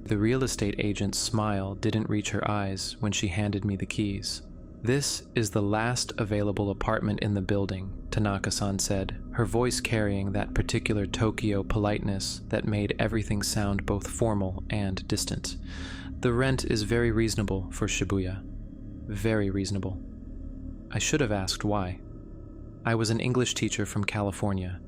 The real estate agent's smile didn't reach her eyes when she handed me the keys. "This is the last available apartment in the building," Tanaka-san said, her voice carrying that particular Tokyo politeness that made everything sound both formal and distant. "The rent is very reasonable for Shibuya. Very reasonable." I should have asked why. I was an English teacher from California,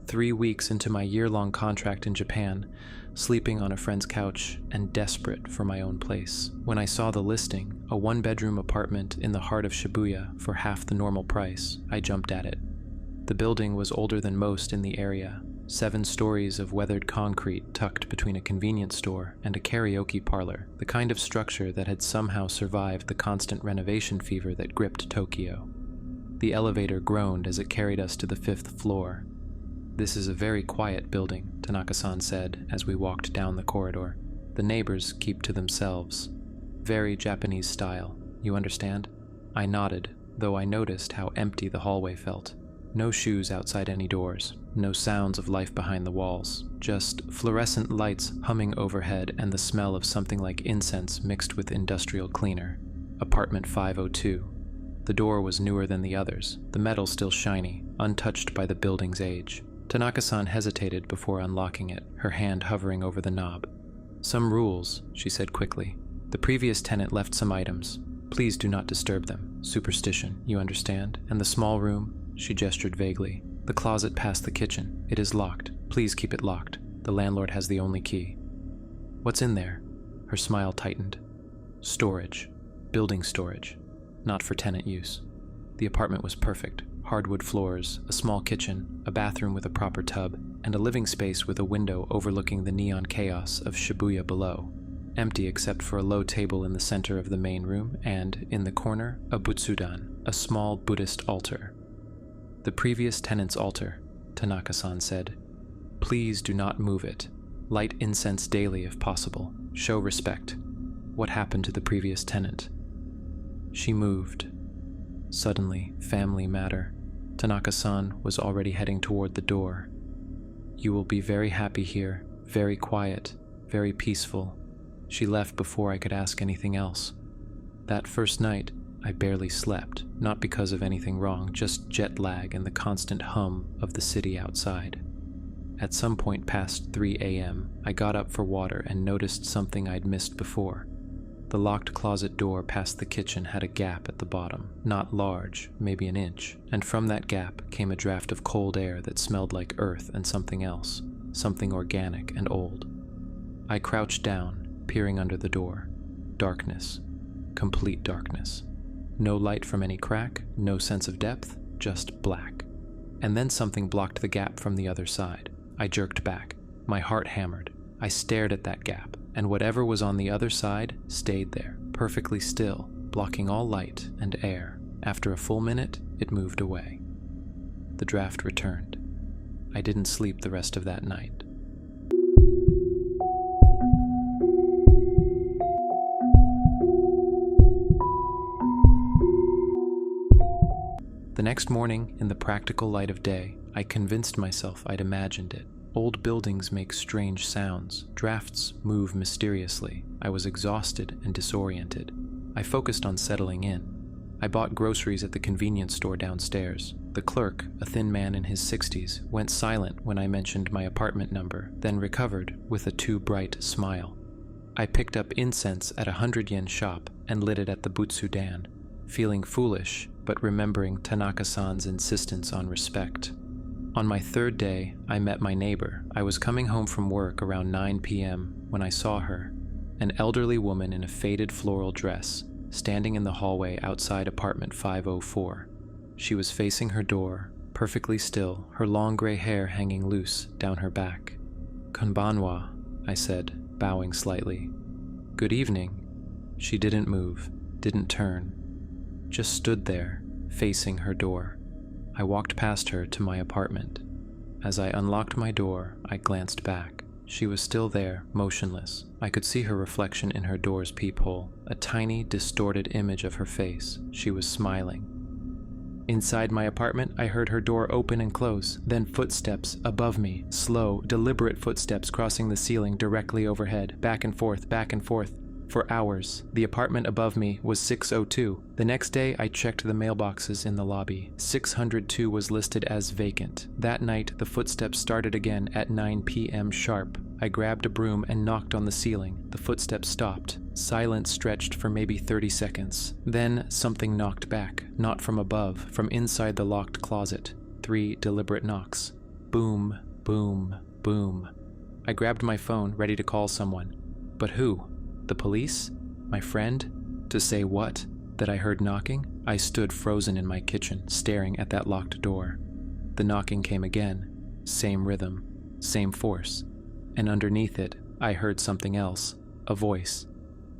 3 weeks into my year-long contract in Japan, sleeping on a friend's couch and desperate for my own place. When I saw the listing, a one-bedroom apartment in the heart of Shibuya for half the normal price, I jumped at it. The building was older than most in the area, 7 stories of weathered concrete tucked between a convenience store and a karaoke parlor, the kind of structure that had somehow survived the constant renovation fever that gripped Tokyo. The elevator groaned as it carried us to the 5th floor. "This is a very quiet building," Tanaka-san said as we walked down the corridor. "The neighbors keep to themselves. Very Japanese style, you understand?" I nodded, though I noticed how empty the hallway felt. No shoes outside any doors, no sounds of life behind the walls, just fluorescent lights humming overhead and the smell of something like incense mixed with industrial cleaner. Apartment 502. The door was newer than the others, the metal still shiny, untouched by the building's age. Tanaka-san hesitated before unlocking it, her hand hovering over the knob. "Some rules," she said quickly. "The previous tenant left some items. Please do not disturb them. Superstition, you understand? And the small room," she gestured vaguely. "The closet past the kitchen. It is locked. Please keep it locked. The landlord has the only key." "What's in there?" Her smile tightened. "Storage. Building storage. Not for tenant use." The apartment was perfect. Hardwood floors, a small kitchen, a bathroom with a proper tub, and a living space with a window overlooking the neon chaos of Shibuya below. Empty except for a low table in the center of the main room and, in the corner, a butsudan, a small Buddhist altar. "The previous tenant's altar," Tanaka-san said. "Please do not move it. Light incense daily if possible. Show respect. What happened to the previous tenant?" She moved. Suddenly, family matter. Tanaka-san was already heading toward the door. "You will be very happy here, very quiet, very peaceful." She left before I could ask anything else. That first night, I barely slept, not because of anything wrong, just jet lag and the constant hum of the city outside. At some point past 3 a.m., I got up for water and noticed something I'd missed before. The locked closet door past the kitchen had a gap at the bottom, not large, maybe an inch, and from that gap came a draft of cold air that smelled like earth and something else, something organic and old. I crouched down, peering under the door. Darkness. Complete darkness. No light from any crack, no sense of depth, just black. And then something blocked the gap from the other side. I jerked back. My heart hammered. I stared at that gap, and whatever was on the other side stayed there, perfectly still, blocking all light and air. After a full minute, it moved away. The draft returned. I didn't sleep the rest of that night. The next morning, in the practical light of day, I convinced myself I'd imagined it. Old buildings make strange sounds. Drafts move mysteriously. I was exhausted and disoriented. I focused on settling in. I bought groceries at the convenience store downstairs. The clerk, a thin man in his 60s, went silent when I mentioned my apartment number, then recovered with a too bright smile. I picked up incense at a 100-yen shop and lit it at the butsudan, feeling foolish, but remembering Tanaka-san's insistence on respect. On my 3rd day, I met my neighbor. I was coming home from work around 9 p.m. when I saw her, an elderly woman in a faded floral dress, standing in the hallway outside apartment 504. She was facing her door, perfectly still, her long gray hair hanging loose down her back. "Konbanwa," I said, bowing slightly. "Good evening." She didn't move, didn't turn, just stood there, facing her door. I walked past her to my apartment. As I unlocked my door, I glanced back. She was still there, motionless. I could see her reflection in her door's peephole, a tiny, distorted image of her face. She was smiling. Inside my apartment, I heard her door open and close, then footsteps above me, slow, deliberate footsteps crossing the ceiling directly overhead, back and forth, for hours. The apartment above me was 602. The next day, I checked the mailboxes in the lobby. 602 was listed as vacant. That night, the footsteps started again at 9 p.m. sharp. I grabbed a broom and knocked on the ceiling. The footsteps stopped. Silence stretched for maybe 30 seconds. Then something knocked back, not from above, from inside the locked closet. 3 deliberate knocks. Boom, boom, boom. I grabbed my phone, ready to call someone. But who? The police? My friend? To say what? That I heard knocking? I stood frozen in my kitchen, staring at that locked door. The knocking came again. Same rhythm, same force. And underneath it, I heard something else. A voice.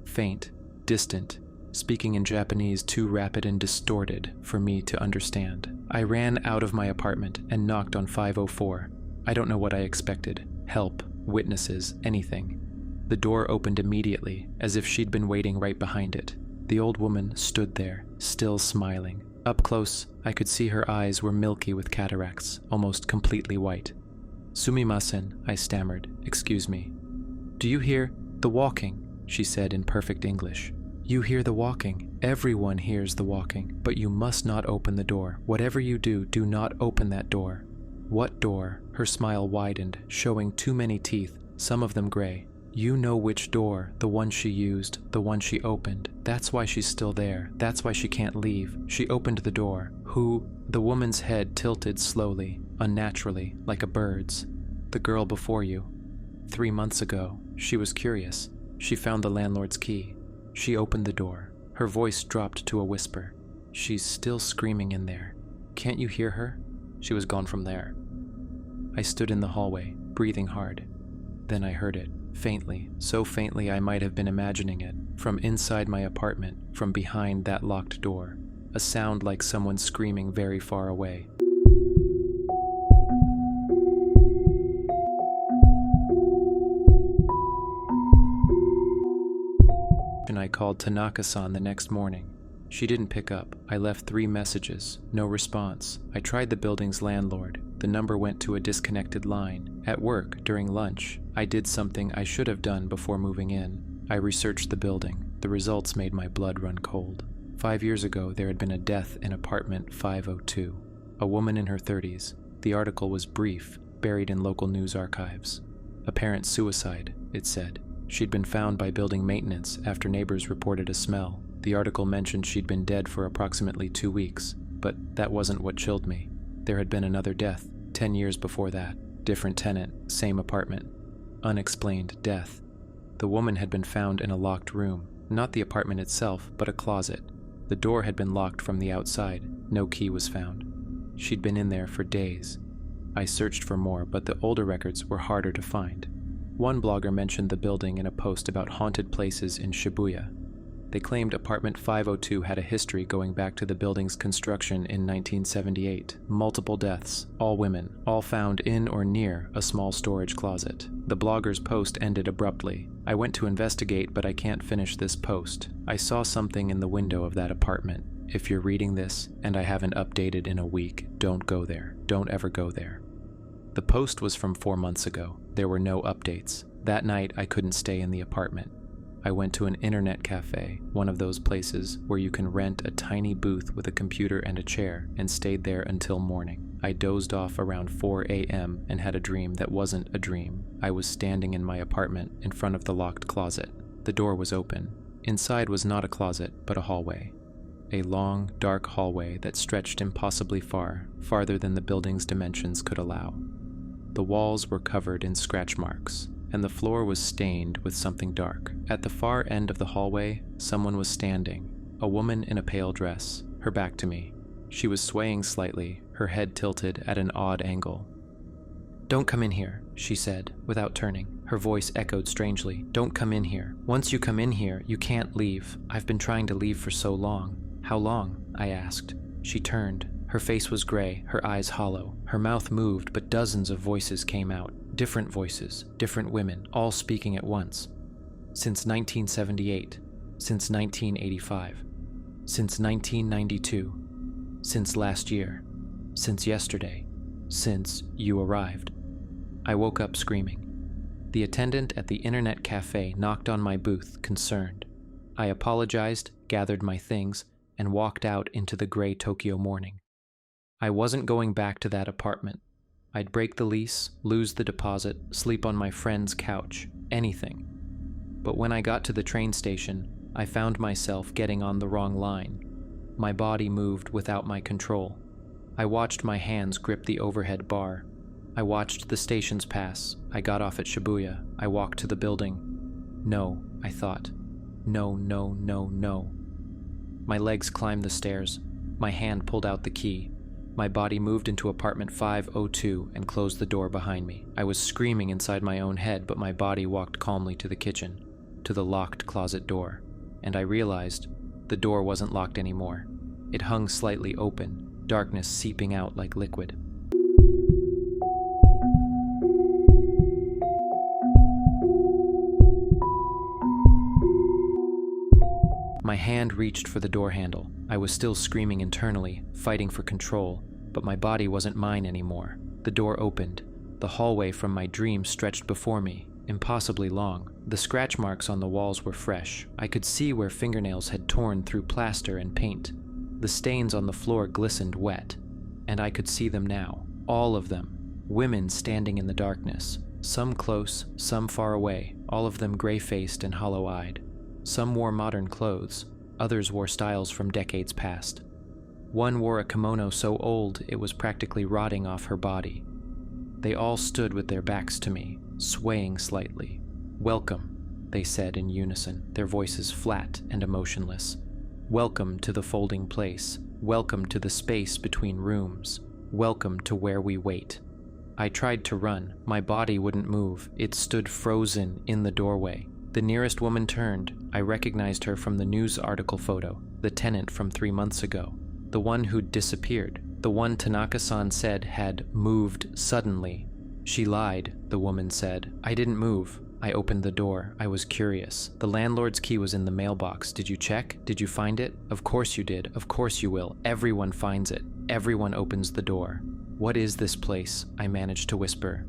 Faint, distant, speaking in Japanese too rapid and distorted for me to understand. I ran out of my apartment and knocked on 504. I don't know what I expected. Help, witnesses, anything. The door opened immediately, as if she'd been waiting right behind it. The old woman stood there, still smiling. Up close, I could see her eyes were milky with cataracts, almost completely white. "Sumimasen," I stammered. "Excuse me." "Do you hear the walking?" she said in perfect English. "You hear the walking. Everyone hears the walking, but you must not open the door. Whatever you do, do not open that door." "What door?" Her smile widened, showing too many teeth, some of them gray. "You know which door, the one she used, the one she opened. That's why she's still there. That's why she can't leave. She opened the door. Who?" The woman's head tilted slowly, unnaturally, like a bird's. "The girl before you. 3 months ago. She was curious. She found the landlord's key. She opened the door." Her voice dropped to a whisper. "She's still screaming in there. Can't you hear her? She was gone from there." I stood in the hallway, breathing hard. Then I heard it. Faintly, so faintly I might have been imagining it, from inside my apartment, from behind that locked door, a sound like someone screaming very far away. And I called Tanaka-san the next morning. She didn't pick up. I left 3 messages, no response. I tried the building's landlord. The number went to a disconnected line. At work, during lunch, I did something I should have done before moving in. I researched the building. The results made my blood run cold. 5 years ago, there had been a death in apartment 502. A woman in her 30s. The article was brief, buried in local news archives. Apparent suicide, it said. She'd been found by building maintenance after neighbors reported a smell. The article mentioned she'd been dead for approximately 2 weeks, but that wasn't what chilled me. There had been another death, 10 years before that. Different tenant, same apartment. Unexplained death. The woman had been found in a locked room, not the apartment itself, but a closet. The door had been locked from the outside. No key was found. She'd been in there for days. I searched for more, but the older records were harder to find. One blogger mentioned the building in a post about haunted places in Shibuya. They claimed apartment 502 had a history going back to the building's construction in 1978. Multiple deaths, all women, all found in or near a small storage closet. The blogger's post ended abruptly. I went to investigate, but I can't finish this post. I saw something in the window of that apartment. If you're reading this, and I haven't updated in a week, don't go there. Don't ever go there. The post was from 4 months ago. There were no updates. That night, I couldn't stay in the apartment. I went to an internet cafe, one of those places where you can rent a tiny booth with a computer and a chair, and stayed there until morning. I dozed off around 4 a.m. and had a dream that wasn't a dream. I was standing in my apartment in front of the locked closet. The door was open. Inside was not a closet, but a hallway. A long, dark hallway that stretched impossibly far, farther than the building's dimensions could allow. The walls were covered in scratch marks, and the floor was stained with something dark. At the far end of the hallway, someone was standing, a woman in a pale dress, her back to me. She was swaying slightly, her head tilted at an odd angle. "Don't come in here," she said, without turning. Her voice echoed strangely. "Don't come in here. Once you come in here, you can't leave. I've been trying to leave for so long." "How long?" I asked. She turned. Her face was gray, her eyes hollow. Her mouth moved, but dozens of voices came out. Different voices, different women, all speaking at once. "Since 1978. Since 1985. Since 1992. Since last year. Since yesterday. Since you arrived. I woke up screaming. The attendant at the internet cafe knocked on my booth, concerned. I apologized, gathered my things, and walked out into the gray Tokyo morning. I wasn't going back to that apartment. I'd break the lease, lose the deposit, sleep on my friend's couch, anything. But when I got to the train station, I found myself getting on the wrong line. My body moved without my control. I watched my hands grip the overhead bar. I watched the stations pass. I got off at Shibuya. I walked to the building. No, I thought. No, no, no, no. My legs climbed the stairs. My hand pulled out the key. My body moved into apartment 502 and closed the door behind me. I was screaming inside my own head, but my body walked calmly to the kitchen, to the locked closet door. And I realized the door wasn't locked anymore. It hung slightly open, darkness seeping out like liquid. My hand reached for the door handle. I was still screaming internally, fighting for control, but my body wasn't mine anymore. The door opened. The hallway from my dream stretched before me, impossibly long. The scratch marks on the walls were fresh. I could see where fingernails had torn through plaster and paint. The stains on the floor glistened wet, and I could see them now, all of them. Women standing in the darkness, some close, some far away, all of them gray-faced and hollow-eyed. Some wore modern clothes, others wore styles from decades past. One wore a kimono so old it was practically rotting off her body. They all stood with their backs to me, swaying slightly. "Welcome," they said in unison, their voices flat and emotionless. "Welcome to the folding place. Welcome to the space between rooms. Welcome to where we wait." I tried to run. My body wouldn't move. It stood frozen in the doorway. The nearest woman turned. I recognized her from the news article photo, the tenant from 3 months ago, the one who'd disappeared, the one Tanaka-san said had moved suddenly. She lied, the woman said. I didn't move. I opened the door. I was curious. The landlord's key was in the mailbox. Did you check? Did you find it? Of course you did. Of course you will. Everyone finds it. Everyone opens the door. What is this place? I managed to whisper.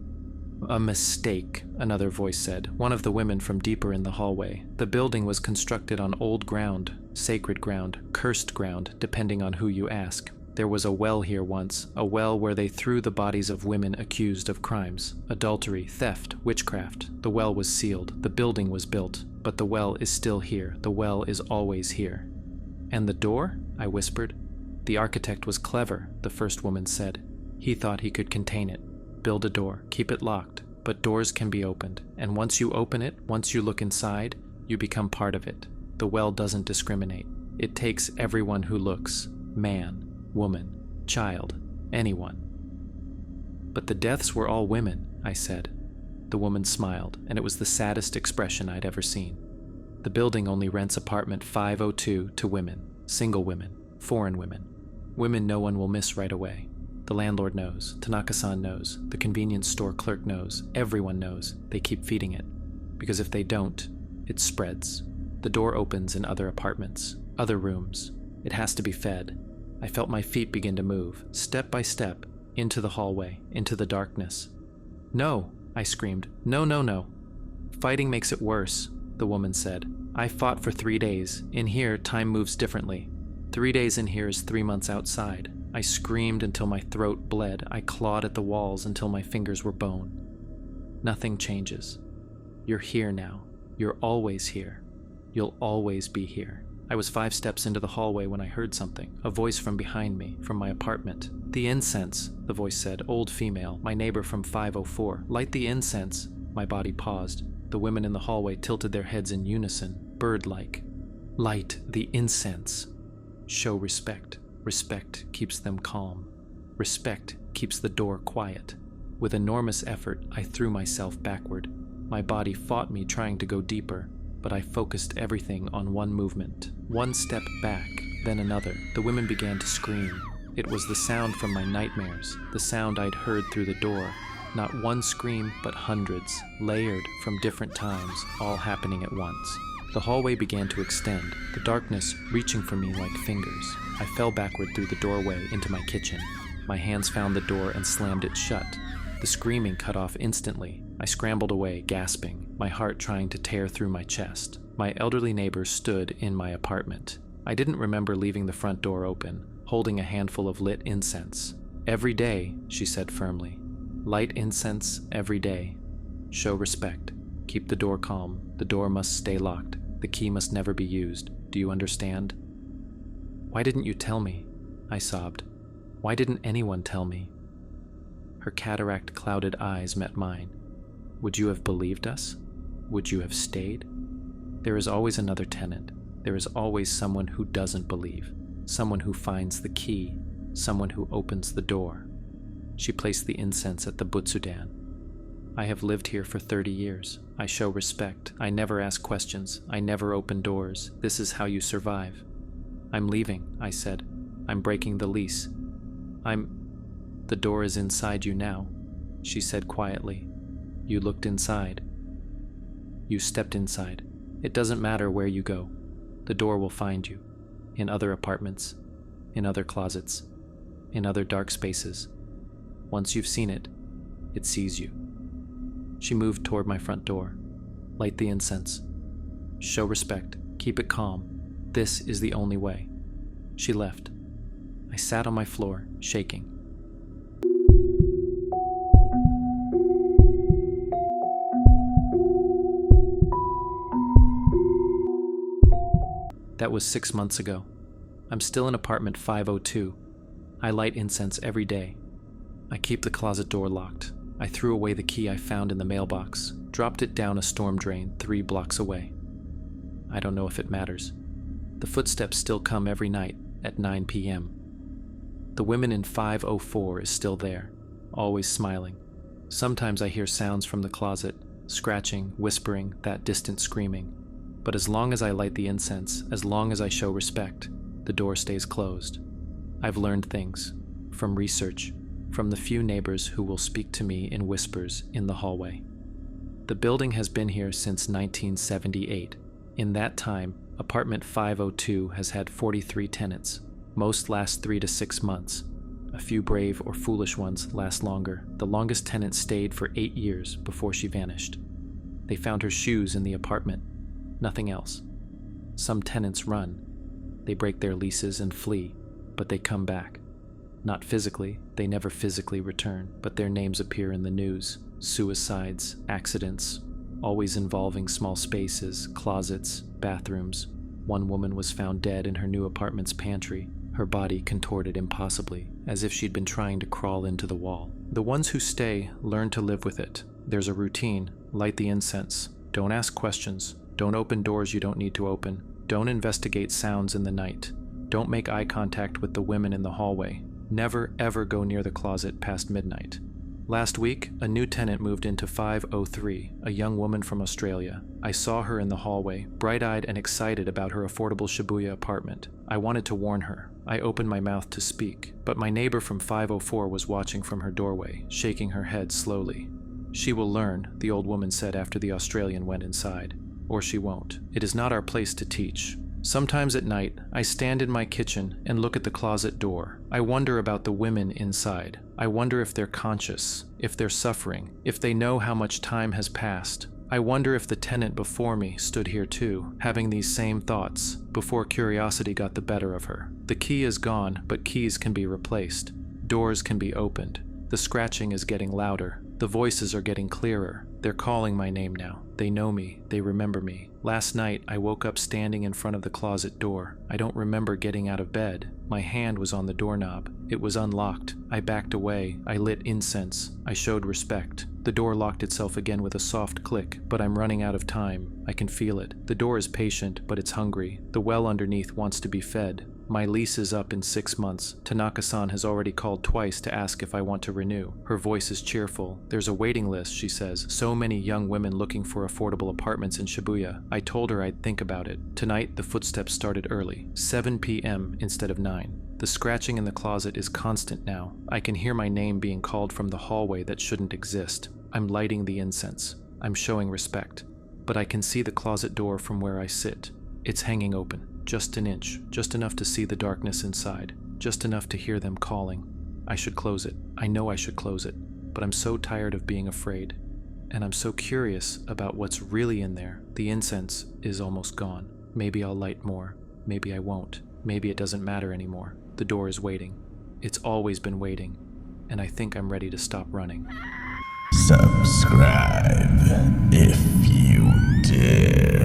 A mistake, another voice said, one of the women from deeper in the hallway. The building was constructed on old ground, sacred ground, cursed ground, depending on who you ask. There was a well here once, a well where they threw the bodies of women accused of crimes, adultery, theft, witchcraft. The well was sealed, the building was built, but the well is still here. The well is always here. And the door? I whispered. The architect was clever, the first woman said. He thought he could contain it. Build a door, keep it locked, but doors can be opened, and once you open it, once you look inside, you become part of it. The well doesn't discriminate. It takes everyone who looks, man, woman, child, anyone. But the deaths were all women, I said. The woman smiled, and it was the saddest expression I'd ever seen. The building only rents apartment 502 to women, single women, foreign women. Women no one will miss right away. The landlord knows, Tanaka-san knows, the convenience store clerk knows, everyone knows. They keep feeding it. Because if they don't, it spreads. The door opens in other apartments, other rooms. It has to be fed. I felt my feet begin to move, step by step, into the hallway, into the darkness. No, I screamed. No, no, no. Fighting makes it worse, the woman said. I fought for 3 days. In here, time moves differently. 3 days in here is 3 months outside. I screamed until my throat bled. I clawed at the walls until my fingers were bone. Nothing changes. You're here now. You're always here. You'll always be here. I was 5 steps into the hallway when I heard something, a voice from behind me, from my apartment. The incense, the voice said, old female, my neighbor from 504. Light the incense. My body paused. The women in the hallway tilted their heads in unison, bird-like. Light the incense. Show respect. Respect keeps them calm. Respect keeps the door quiet. With enormous effort, I threw myself backward. My body fought me trying to go deeper, but I focused everything on one movement. One step back, then another. The women began to scream. It was the sound from my nightmares, the sound I'd heard through the door. Not one scream, but hundreds, layered from different times, all happening at once. The hallway began to extend, the darkness reaching for me like fingers. I fell backward through the doorway into my kitchen. My hands found the door and slammed it shut. The screaming cut off instantly. I scrambled away, gasping, my heart trying to tear through my chest. My elderly neighbor stood in my apartment. I didn't remember leaving the front door open, holding a handful of lit incense. "Every day," she said firmly. "Light incense every day. Show respect. Keep the door calm. The door must stay locked. The key must never be used. Do you understand?" "Why didn't you tell me?" I sobbed. "Why didn't anyone tell me?" Her cataract-clouded eyes met mine. "Would you have believed us? Would you have stayed? There is always another tenant. There is always someone who doesn't believe. Someone who finds the key. Someone who opens the door." She placed the incense at the butsudan. "I have lived here for 30 years. I show respect. I never ask questions. I never open doors. This is how you survive." "I'm leaving," I said. "I'm breaking the lease. The door is inside you now," she said quietly. "You looked inside. You stepped inside. It doesn't matter where you go. The door will find you. In other apartments. In other closets. In other dark spaces. Once you've seen it, it sees you." She moved toward my front door. "Light the incense. Show respect. Keep it calm. This is the only way." She left. I sat on my floor, shaking. That was 6 months ago. I'm still in apartment 502. I light incense every day. I keep the closet door locked. I threw away the key I found in the mailbox, dropped it down a storm drain 3 blocks away. I don't know if it matters. The footsteps still come every night at 9 p.m. The women in 504 is still there, always smiling. Sometimes I hear sounds from the closet, scratching, whispering, that distant screaming. But as long as I light the incense, as long as I show respect, the door stays closed. I've learned things, from research, from the few neighbors who will speak to me in whispers in the hallway. The building has been here since 1978. In that time, apartment 502 has had 43 tenants. Most last 3 to 6 months. A few brave or foolish ones last longer. The longest tenant stayed for 8 years before she vanished. They found her shoes in the apartment. Nothing else. Some tenants run. They break their leases and flee, but they come back. Not physically, they never physically return, but their names appear in the news. Suicides, accidents, always involving small spaces, closets, bathrooms. One woman was found dead in her new apartment's pantry, her body contorted impossibly, as if she'd been trying to crawl into the wall. The ones who stay learn to live with it. There's a routine. Light the incense. Don't ask questions. Don't open doors you don't need to open. Don't investigate sounds in the night. Don't make eye contact with the women in the hallway. Never, ever go near the closet past midnight. Last week, a new tenant moved into 503, a young woman from Australia. I saw her in the hallway, bright-eyed and excited about her affordable Shibuya apartment. I wanted to warn her. I opened my mouth to speak, but my neighbor from 504 was watching from her doorway, shaking her head slowly. "She will learn," the old woman said after the Australian went inside. "Or she won't. It is not our place to teach." Sometimes at night, I stand in my kitchen and look at the closet door. I wonder about the women inside. I wonder if they're conscious, if they're suffering, if they know how much time has passed. I wonder if the tenant before me stood here too, having these same thoughts, before curiosity got the better of her. The key is gone, but keys can be replaced. Doors can be opened. The scratching is getting louder. The voices are getting clearer. They're calling my name now. They know me. They remember me. Last night, I woke up standing in front of the closet door. I don't remember getting out of bed. My hand was on the doorknob. It was unlocked. I backed away. I lit incense. I showed respect. The door locked itself again with a soft click, but I'm running out of time. I can feel it. The door is patient, but it's hungry. The well underneath wants to be fed. My lease is up in 6 months. Tanaka-san has already called twice to ask if I want to renew. Her voice is cheerful. There's a waiting list, she says. So many young women looking for affordable apartments in Shibuya. I told her I'd think about it. Tonight, the footsteps started early. 7 p.m. instead of 9. The scratching in the closet is constant now. I can hear my name being called from the hallway that shouldn't exist. I'm lighting the incense. I'm showing respect. but I can see the closet door from where I sit. It's hanging open, just an inch, just enough to see the darkness inside, just enough to hear them calling. I should close it. I know I should close it, but I'm so tired of being afraid. And I'm so curious about what's really in there. The incense is almost gone. Maybe I'll light more. Maybe I won't. Maybe it doesn't matter anymore. The door is waiting. It's always been waiting, and I think I'm ready to stop running. Subscribe if you dare.